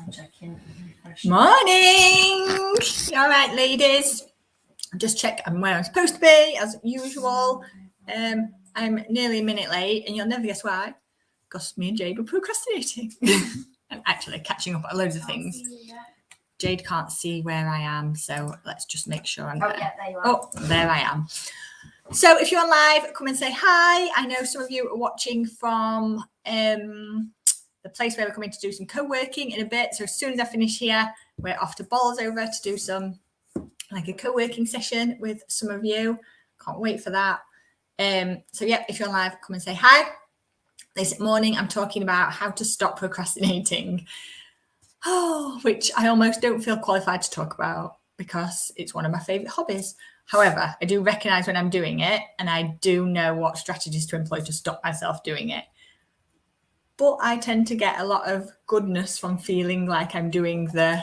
I'm checking. Morning! All right, ladies. Just check I'm where I'm supposed to be, as usual. I'm nearly a minute late, and you'll never guess why. Because me and Jade were procrastinating. I'm actually catching up on loads of things. Jade can't see where I am, so let's just make sure I'm there. Oh, yeah, there you are. Oh, there I am. So if you're on live, come and say hi. I know some of you are watching from the place where we're coming to do some co-working in a bit. So as soon as I finish here, we're off to Bolsover to do some like a co-working session with some of you. Can't wait for that. So yeah, if you're on live, come and say hi. This morning, I'm talking about how to stop procrastinating. Oh, which I almost don't feel qualified to talk about because it's one of my favorite hobbies. However, I do recognize when I'm doing it, and I do know what strategies to employ to stop myself doing it. But I tend to get a lot of goodness from feeling like I'm doing the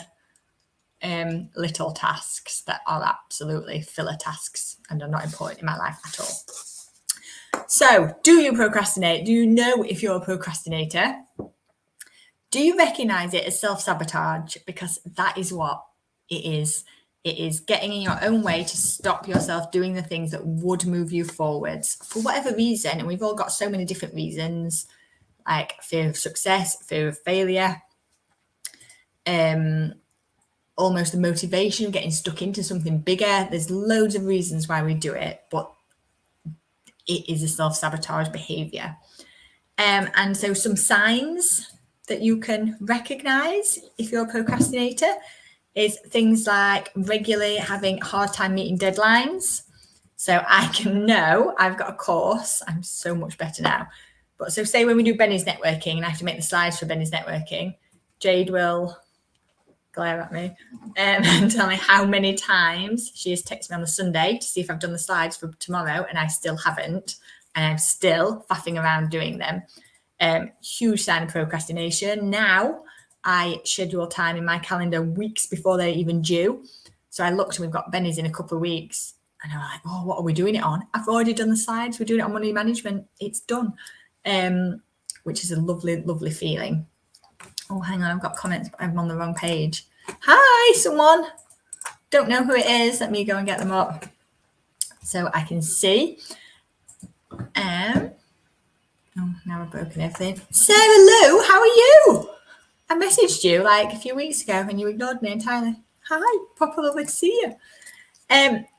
little tasks that are absolutely filler tasks and are not important in my life at all. So, do you procrastinate? Do you know if you're a procrastinator? Do you recognize it as self-sabotage? Because that is what it is. It is getting in your own way to stop yourself doing the things that would move you forwards for whatever reason. And we've all got so many different reasons, like fear of success, fear of failure, almost the motivation of getting stuck into something bigger. There's loads of reasons why we do it, but it is a self-sabotage behavior. And so some signs that you can recognize if you're a procrastinator is things like regularly having a hard time meeting deadlines. So I can know I've got a course. I'm so much better now. But so say when we do Benny's networking and I have to make the slides for Benny's networking, Jade will glare at me and tell me how many times she has texted me on the Sunday to see if I've done the slides for tomorrow, and I still haven't, and I'm still faffing around doing them. Huge sign of procrastination. Now I schedule time in my calendar weeks before they're even due. So I looked and we've got Benny's in a couple of weeks, and I'm like, oh, what are we doing it on? I've already done the slides. We're doing it on money management. It's done, which is a lovely, lovely feeling. Oh, hang on, I've got comments, but I'm on the wrong page. Hi, someone. Don't know who it is. Let me go and get them up so I can see. Oh, now I've broken everything. Sarah Lou, how are you? I messaged you like a few weeks ago and you ignored me entirely. Hi, proper lovely to see you.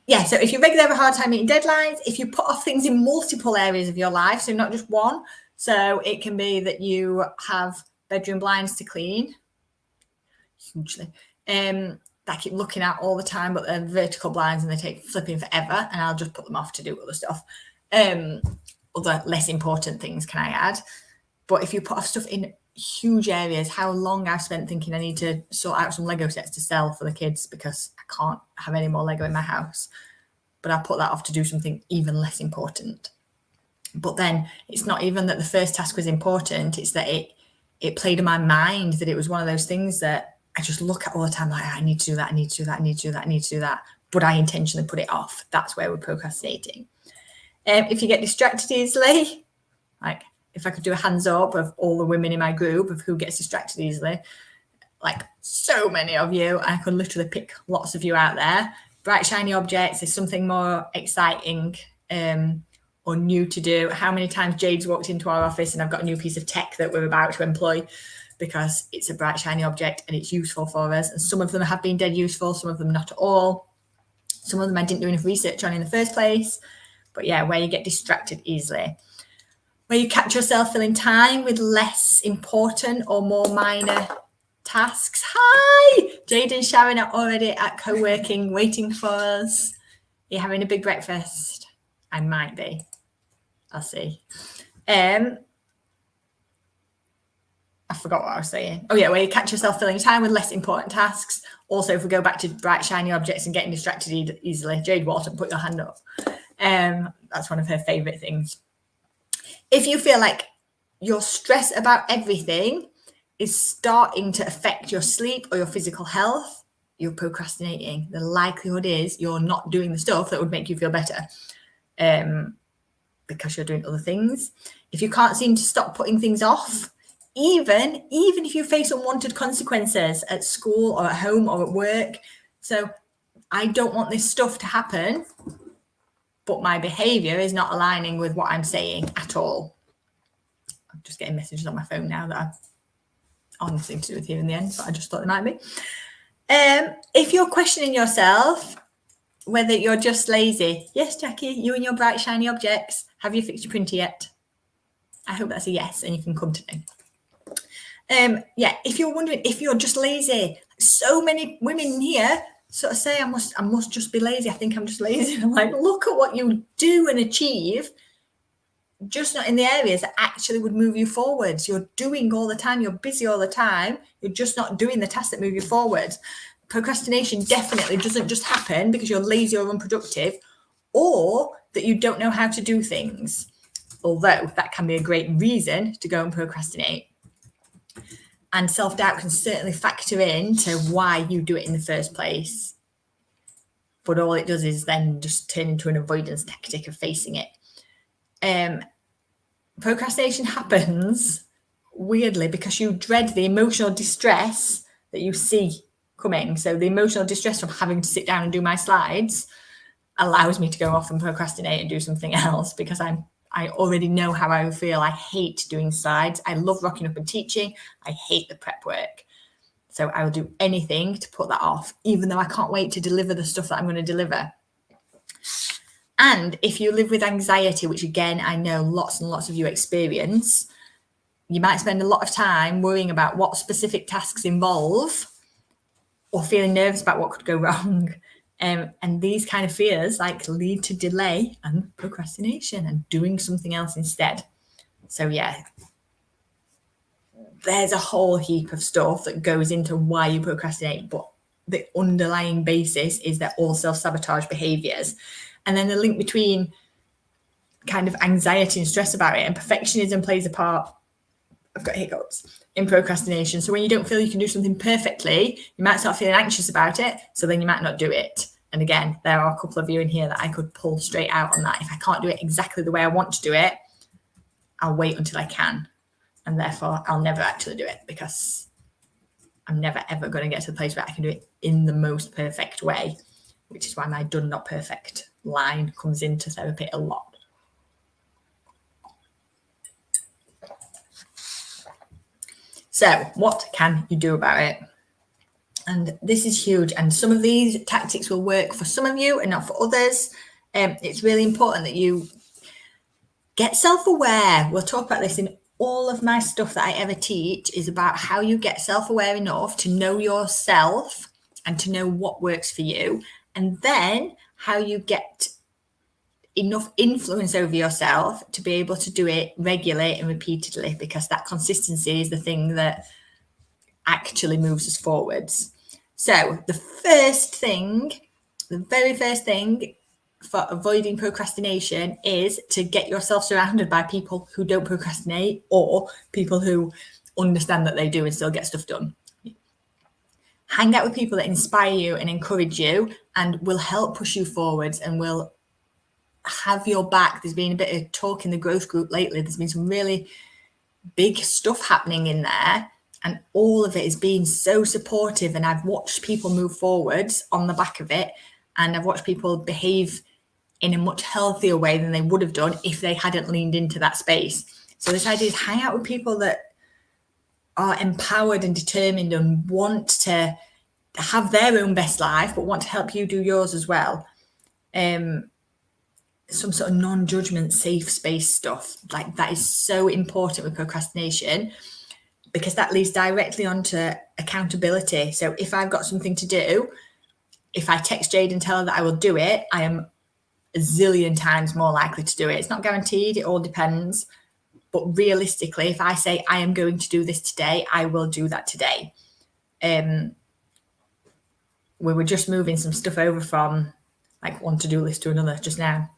Yeah, so if you regularly have a hard time meeting deadlines, if you put off things in multiple areas of your life, so not just one. So it can be that you have bedroom blinds to clean, hugely, that I keep looking at all the time, but they're vertical blinds and they take flipping forever, and I'll just put them off to do other stuff. Other less important things can I add? But if you put off stuff in huge areas, how long I've spent thinking I need to sort out some Lego sets to sell for the kids because I can't have any more Lego in my house. But I put that off to do something even less important. But then it's not even that the first task was important, it's that it played in my mind that it was one of those things that I just look at all the time, like, I need to do that, I need to do that, I need to do that, I need to do that. But I intentionally put it off. That's where we're procrastinating. If you get distracted easily, like if I could do a hands up of all the women in my group of who gets distracted easily, like so many of you, I could literally pick lots of you out there. Bright, shiny objects is something more exciting or new to do. How many times Jade's walked into our office and I've got a new piece of tech that we're about to employ because it's a bright, shiny object and it's useful for us. And some of them have been dead useful, some of them not at all. Some of them I didn't do enough research on in the first place. But yeah, where you get distracted easily. Where you catch yourself filling time with less important or more minor tasks. Hi! Jade and Sharon are already at co-working, waiting for us. You're having a big breakfast? I might be. I'll see. I forgot what I was saying. Oh yeah, where you catch yourself filling time with less important tasks. Also, if we go back to bright, shiny objects and getting distracted easily, Jade Walton, put your hand up. That's one of her favorite things. If you feel like your stress about everything is starting to affect your sleep or your physical health, you're procrastinating. The likelihood is you're not doing the stuff that would make you feel better because you're doing other things. If you can't seem to stop putting things off, even if you face unwanted consequences at school or at home or at work. So I don't want this stuff to happen, but my behavior is not aligning with what I'm saying at all. I'm just getting messages on my phone now that I've honestly to do with here in the end, but I just thought there might be. If you're questioning yourself whether you're just lazy, yes, Jackie, you and your bright shiny objects, have you fixed your printer yet? I hope that's a yes, and you can come today. Yeah, if you're wondering if you're just lazy, so many women here sort of say, I must just be lazy. I think I'm just lazy. And I'm like, look at what you do and achieve, just not in the areas that actually would move you forwards. You're doing all the time. You're busy all the time. You're just not doing the tasks that move you forward. Procrastination definitely doesn't just happen because you're lazy or unproductive, or that you don't know how to do things, although that can be a great reason to go and procrastinate. And self-doubt can certainly factor into why you do it in the first place. But all it does is then just turn into an avoidance tactic of facing it. Procrastination happens weirdly because you dread the emotional distress that you see coming. So the emotional distress from having to sit down and do my slides allows me to go off and procrastinate and do something else because I already know how I feel. I hate doing slides. I love rocking up and teaching. I hate the prep work. So I will do anything to put that off, even though I can't wait to deliver the stuff that I'm going to deliver. And if you live with anxiety, which again, I know lots and lots of you experience, you might spend a lot of time worrying about what specific tasks involve or feeling nervous about what could go wrong. And these kind of fears lead to delay and procrastination and doing something else instead. So yeah, there's a whole heap of stuff that goes into why you procrastinate, but the underlying basis is they're all self-sabotage behaviors. And then the link between kind of anxiety and stress about it and perfectionism plays a part. I've got hiccups in procrastination. So when you don't feel you can do something perfectly, you might start feeling anxious about it. So then you might not do it. And again, there are a couple of you in here that I could pull straight out on that. If I can't do it exactly the way I want to do it, I'll wait until I can. And therefore, I'll never actually do it because I'm never, ever going to get to the place where I can do it in the most perfect way, which is why my done not perfect line comes into therapy a lot. So what can you do about it? And this is huge. And some of these tactics will work for some of you and not for others. It's really important that you get self-aware. We'll talk about this in all of my stuff that I ever teach is about how you get self-aware enough to know yourself and to know what works for you. And then how you get enough influence over yourself to be able to do it regularly and repeatedly, because that consistency is the thing that actually moves us forwards. So the very first thing for avoiding procrastination is to get yourself surrounded by people who don't procrastinate or people who understand that they do and still get stuff done. Hang out with people that inspire you and encourage you and will help push you forwards and will have your back. There's been a bit of talk in the growth group lately. There's been some really big stuff happening in there, and all of it is being so supportive. And I've watched people move forwards on the back of it, and I've watched people behave in a much healthier way than they would have done if they hadn't leaned into that space. So this idea is hang out with people that are empowered and determined and want to have their own best life, but want to help you do yours as well. Some sort of non-judgment, safe space stuff. Like that is so important with procrastination because that leads directly onto accountability. So if I've got something to do, if I text Jade and tell her that I will do it, I am a zillion times more likely to do it. It's not guaranteed, it all depends. But realistically, if I say I am going to do this today, I will do that today. We were just moving some stuff over from one to-do list to another just now.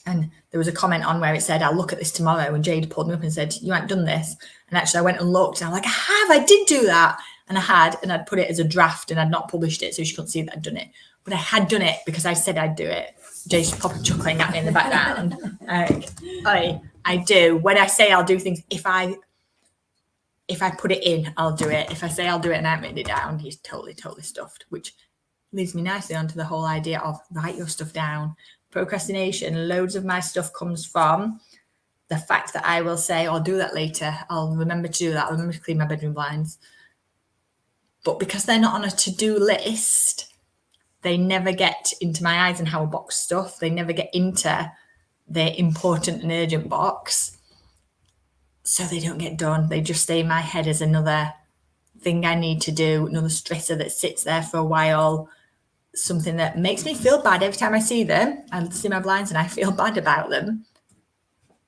And there was a comment on where it said, I'll look at this tomorrow. And Jade pulled me up and said, you haven't done this. And actually I went and looked and I'm like, I did do that. And I had, and I'd put it as a draft and I'd not published it so she couldn't see that I'd done it. But I had done it because I said I'd do it. Jade's probably chuckling at me in the background. I do. When I say I'll do things, if I if I put it in, I'll do it. If I say I'll do it and I haven't written it down, he's totally stuffed, which leads me nicely onto the whole idea of write your stuff down. Procrastination, loads of my stuff comes from the fact that I will say, I'll do that later. I'll remember to do that. I'll remember to clean my bedroom blinds. But because they're not on a to-do list, they never get into my Eisenhower box stuff. They never get into the important and urgent box. So they don't get done. They just stay in my head as another thing I need to do, another stressor that sits there for a while, something that makes me feel bad every time I see them. I see my blinds and I feel bad about them.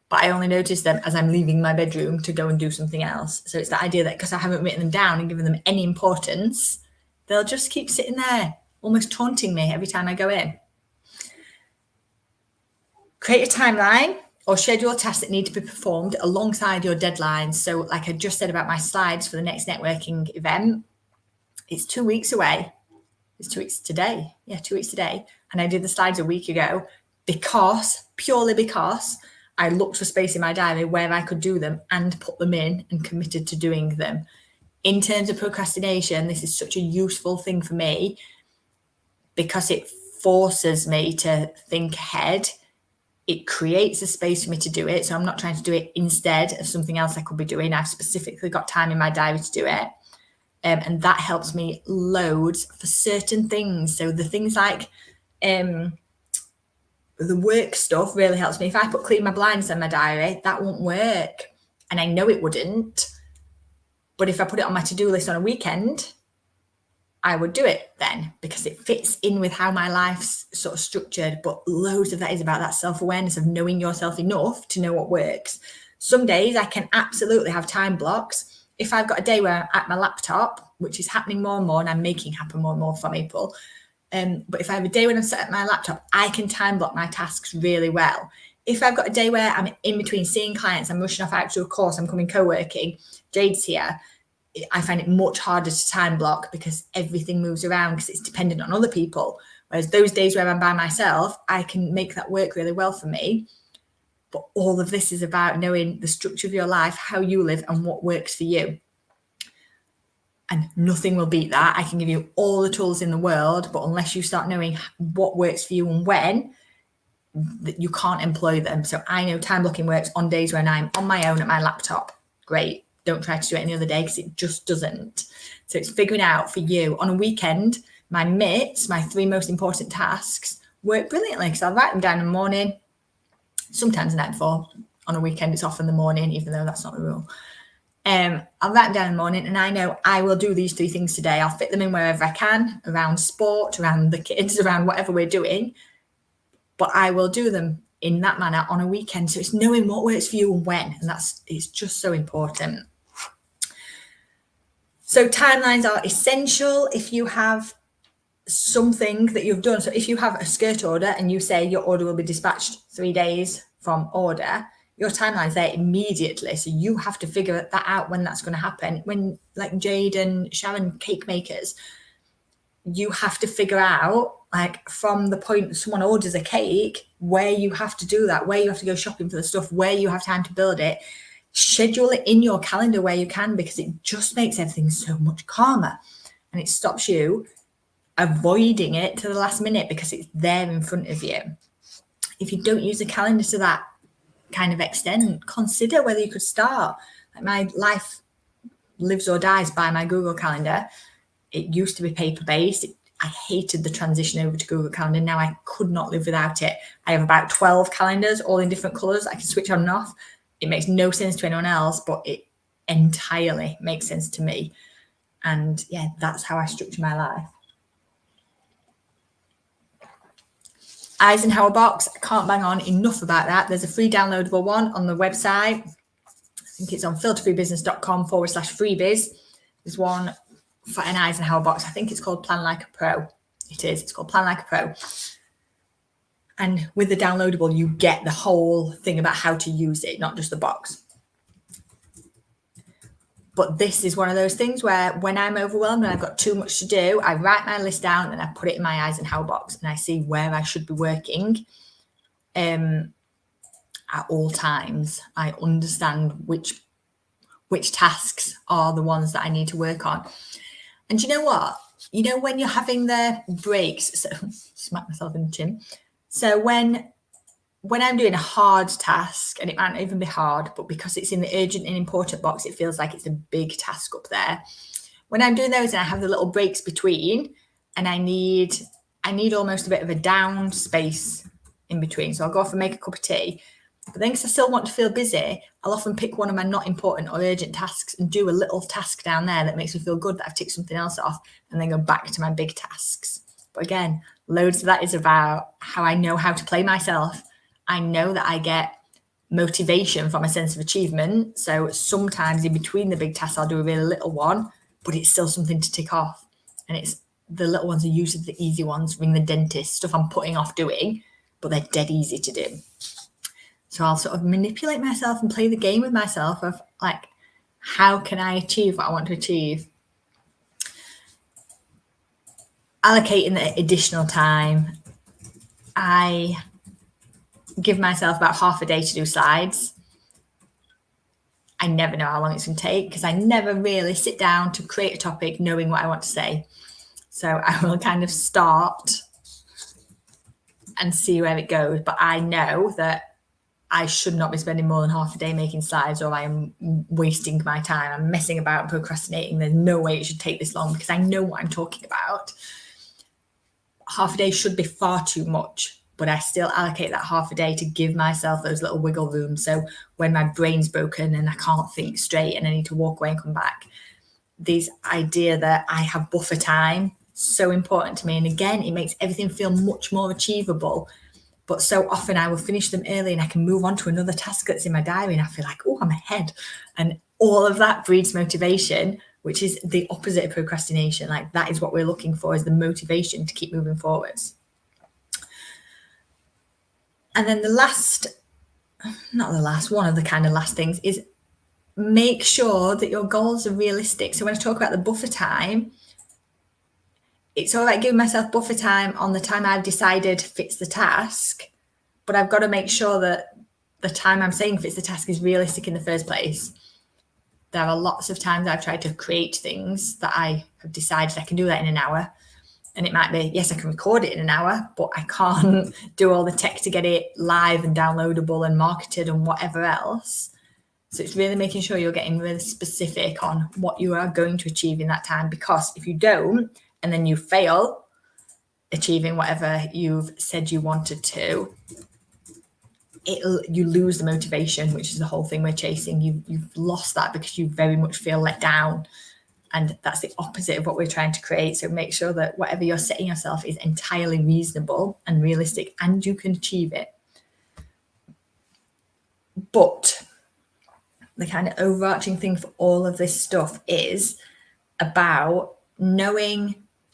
But I only notice them as I'm leaving my bedroom to go and do something else. So it's the idea that because I haven't written them down and given them any importance, they'll just keep sitting there, almost taunting me every time I go in. Create a timeline or schedule tasks that need to be performed alongside your deadlines. So like I just said about my slides for the next networking event, it's 2 weeks away. It's 2 weeks today. Yeah, 2 weeks today. And I did the slides a week ago purely because I looked for space in my diary where I could do them and put them in and committed to doing them. In terms of procrastination, this is such a useful thing for me because it forces me to think ahead. It creates a space for me to do it. So I'm not trying to do it instead of something else I could be doing. I've specifically got time in my diary to do it. And that helps me loads for certain things. So the things like the work stuff really helps me. If I put clean my blinds in my diary, that won't work. And I know it wouldn't. But if I put it on my to-do list on a weekend, I would do it then because it fits in with how my life's sort of structured. But loads of that is about that self-awareness of knowing yourself enough to know what works. Some days I can absolutely have time blocks. If I've got a day where I'm at my laptop, which is happening more and more, and I'm making happen more and more from April, but if I have a day when I'm sat at my laptop, I can time block my tasks really well. If I've got a day where I'm in between seeing clients, I'm rushing off out to a course, I'm coming co-working, Jade's here, I find it much harder to time block because everything moves around because it's dependent on other people. Whereas those days where I'm by myself, I can make that work really well for me. But all of this is about knowing the structure of your life, how you live and what works for you. And nothing will beat that. I can give you all the tools in the world, but unless you start knowing what works for you and when, you can't employ them. So I know time blocking works on days when I'm on my own at my laptop. Great. Don't try to do it any other day because it just doesn't. So it's figuring out for you on a weekend, my MITs, my 3 most important tasks work brilliantly because I'll write them down in the morning, sometimes the night before. On a weekend, it's often the morning, even though that's not the rule. I'll write them down in the morning and I know I will do these 3 things today. I'll fit them in wherever I can, around sport, around the kids, around whatever we're doing. But I will do them in that manner on a weekend. So it's knowing what works for you and when. And it's just so important. So timelines are essential if you have something that you've done. So if you have a skirt order and you say your order will be dispatched 3 days from order, your timeline's there immediately. So you have to figure that out when that's going to happen. When like Jade and Sharon, cake makers, you have to figure out like from the point someone orders a cake, where you have to do that, where you have to go shopping for the stuff, where you have time to build it. Schedule it in your calendar where you can because it just makes everything so much calmer and it stops you avoiding it to the last minute because it's there in front of you. If you don't use a calendar to that kind of extent, consider whether you could start. Like my life lives or dies by my Google Calendar. It used to be paper-based. I hated the transition over to Google Calendar. Now I could not live without it. I have about 12 calendars, all in different colors. I can switch on and off. It makes no sense to anyone else, but it entirely makes sense to me. And yeah, that's how I structure my life. Eisenhower box, I can't bang on enough about that. There's a free downloadable one on the website. I think it's on filterfreebusiness.com/freebies. There's one for an Eisenhower box. I think it's called Plan Like a Pro. It is. It's called Plan Like a Pro. And with the downloadable, you get the whole thing about how to use it, not just the box. But this is one of those things where when I'm overwhelmed and I've got too much to do, I write my list down and I put it in my Eisenhower box and I see where I should be working at all times. I understand which which tasks are the ones that I need to work on. And you know what? You know, when you're having the breaks, so smack myself in the chin. So when I'm doing a hard task, and it might not even be hard, but because it's in the urgent and important box, it feels like it's a big task up there. When I'm doing those and I have the little breaks between, and I need almost a bit of a down space in between. So I'll go off and make a cup of tea. But then because I still want to feel busy, I'll often pick one of my not important or urgent tasks and do a little task down there that makes me feel good that I've ticked something else off, and then go back to my big tasks. But again, loads of that is about how I know how to play myself. I know that I get motivation from a sense of achievement. So sometimes in between the big tasks, I'll do a really little one, but it's still something to tick off. And it's the little ones are usually the easy ones, ring the dentist, stuff I'm putting off doing, but they're dead easy to do. So I'll sort of manipulate myself and play the game with myself of like, how can I achieve what I want to achieve? Allocating the additional time. I give myself about half a day to do slides. I never know how long it's going to take because I never really sit down to create a topic knowing what I want to say. So I will kind of start and see where it goes. But I know that I should not be spending more than half a day making slides, or I am wasting my time. I'm messing about and procrastinating. There's no way it should take this long because I know what I'm talking about. Half a day should be far too much, but I still allocate that half a day to give myself those little wiggle rooms. So when my brain's broken and I can't think straight and I need to walk away and come back, this idea that I have buffer time, so important to me. And again, it makes everything feel much more achievable. But so often I will finish them early and I can move on to another task that's in my diary and I feel like, oh, I'm ahead. And all of that breeds motivation, which is the opposite of procrastination. Like that is what we're looking for, is the motivation to keep moving forwards. And then one of the kind of last things is make sure that your goals are realistic. So when I talk about the buffer time, it's all right giving myself buffer time on the time I've decided fits the task, but I've got to make sure that the time I'm saying fits the task is realistic in the first place. There are lots of times I've tried to create things that I have decided I can do that in an hour. And it might be, yes, I can record it in an hour, but I can't do all the tech to get it live and downloadable and marketed and whatever else. So it's really making sure you're getting really specific on what you are going to achieve in that time, because if you don't, and then you fail achieving whatever you've said you wanted to, you lose the motivation, which is the whole thing we're chasing. You've lost that because you very much feel let down. And that's the opposite of what we're trying to create. So make sure that whatever you're setting yourself is entirely reasonable and realistic, and you can achieve it. But the kind of overarching thing for all of this stuff is about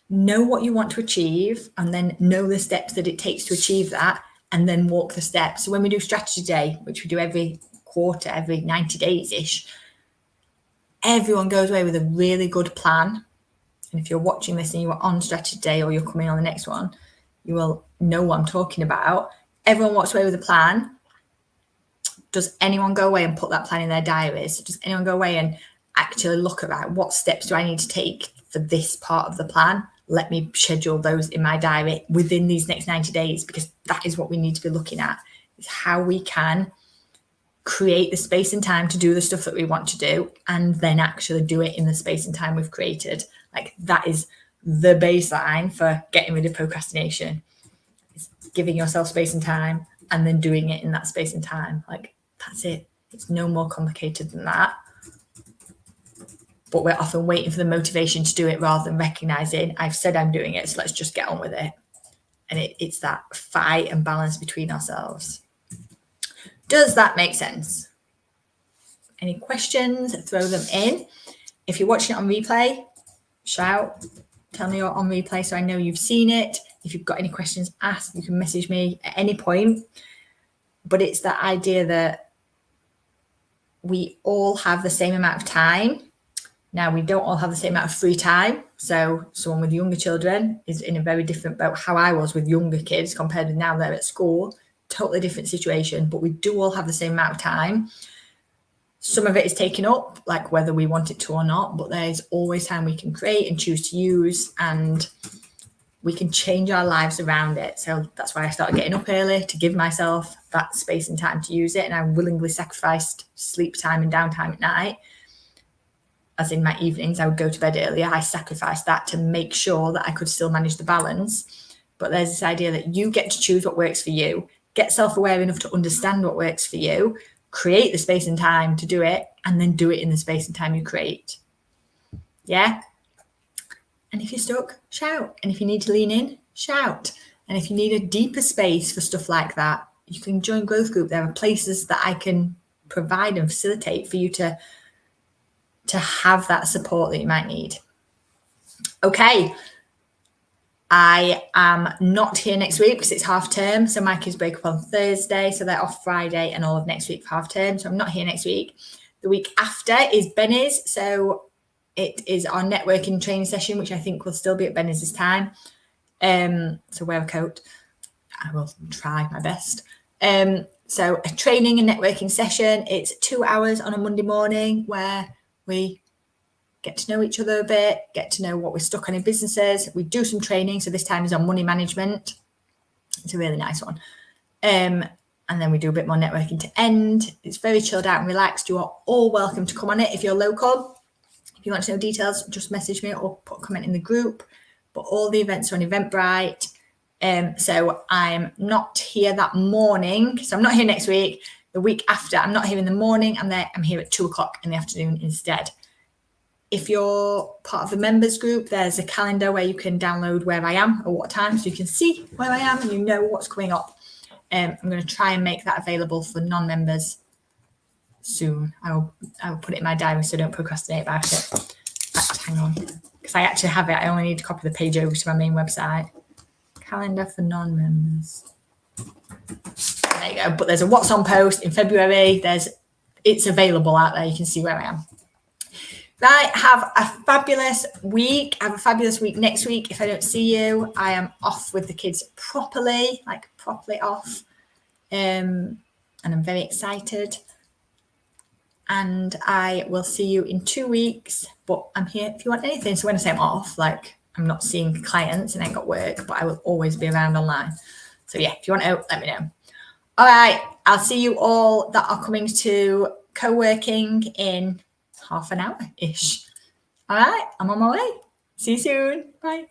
know what you want to achieve, and then know the steps that it takes to achieve that, and then walk the steps. So when we do strategy day, which we do every quarter, every 90 days-ish, everyone goes away with a really good plan. And if you're watching this and you are on strategy day or you're coming on the next one, you will know what I'm talking about. Everyone walks away with a plan. Does anyone go away and put that plan in their diaries? Does anyone go away and actually look at that? What steps do I need to take for this part of the plan? Let me schedule those in my diary within these next 90 days, because that is what we need to be looking at, is how we can create the space and time to do the stuff that we want to do, and then actually do it in the space and time we've created. Like that is the baseline for getting rid of procrastination. It's giving yourself space and time and then doing it in that space and time. Like that's it. It's no more complicated than that. But we're often waiting for the motivation to do it rather than recognizing, I've said I'm doing it, so let's just get on with it. And it's that fight and balance between ourselves. Does that make sense? Any questions? Throw them in. If you're watching it on replay, shout. Tell me you're on replay so I know you've seen it. If you've got any questions, ask. You can message me at any point. But it's that idea that we all have the same amount of time. Now, we don't all have the same amount of free time. So someone with younger children is in a very different boat. How I was with younger kids compared to now they're at school, totally different situation, but we do all have the same amount of time. Some of it is taken up, like whether we want it to or not, but there's always time we can create and choose to use, and we can change our lives around it. So that's why I started getting up early, to give myself that space and time to use it. And I willingly sacrificed sleep time and downtime at night, as in my evenings. I would go to bed earlier. I sacrificed that to make sure that I could still manage the balance. But there's this idea that you get to choose what works for you, get self-aware enough to understand what works for you, create the space and time to do it, and then do it in the space and time you create. Yeah? And if you're stuck, shout. And if you need to lean in, shout. And if you need a deeper space for stuff like that, you can join Growth Group. There are places that I can provide and facilitate for you to have that support that you might need. Okay. I am not here next week because it's half term. So my kids break up on Thursday. So they're off Friday and all of next week for half term. So I'm not here next week. The week after is Benny's. So it is our networking training session, which I think will still be at Benny's this time. So wear a coat. I will try my best. So a training and networking session. It's 2 hours on a Monday morning where we get to know each other a bit, get to know what we're stuck on in businesses. We do some training. So this time is on money management. It's a really nice one. And then we do a bit more networking to end. It's very chilled out and relaxed. You are all welcome to come on it if you're local. If you want to know details, just message me or put a comment in the group. But all the events are on Eventbrite. So I'm not here that morning. So I'm not here next week. The week after, I'm not here in the morning. I'm here at 2:00 in the afternoon instead. If you're part of the members group, there's a calendar where you can download where I am or what time, so you can see where I am and you know what's coming up. I'm going to try and make that available for non-members soon. I will put it in my diary so I don't procrastinate about it. Right, hang on, because I actually have it. I only need to copy the page over to my main website. Calendar for non-members. There you go. But there's a what's on post in February. It's available out there. You can see where I am. Right, have a fabulous week. Have a fabulous week next week. If I don't see you, I am off with the kids properly off. And I'm very excited. And I will see you in 2 weeks. But I'm here if you want anything. So when I say I'm off, like I'm not seeing clients and I ain't got work, but I will always be around online. So yeah, if you want to, let me know. All right, I'll see you all that are coming to co-working in half an hour-ish. All right, I'm on my way. See you soon. Bye.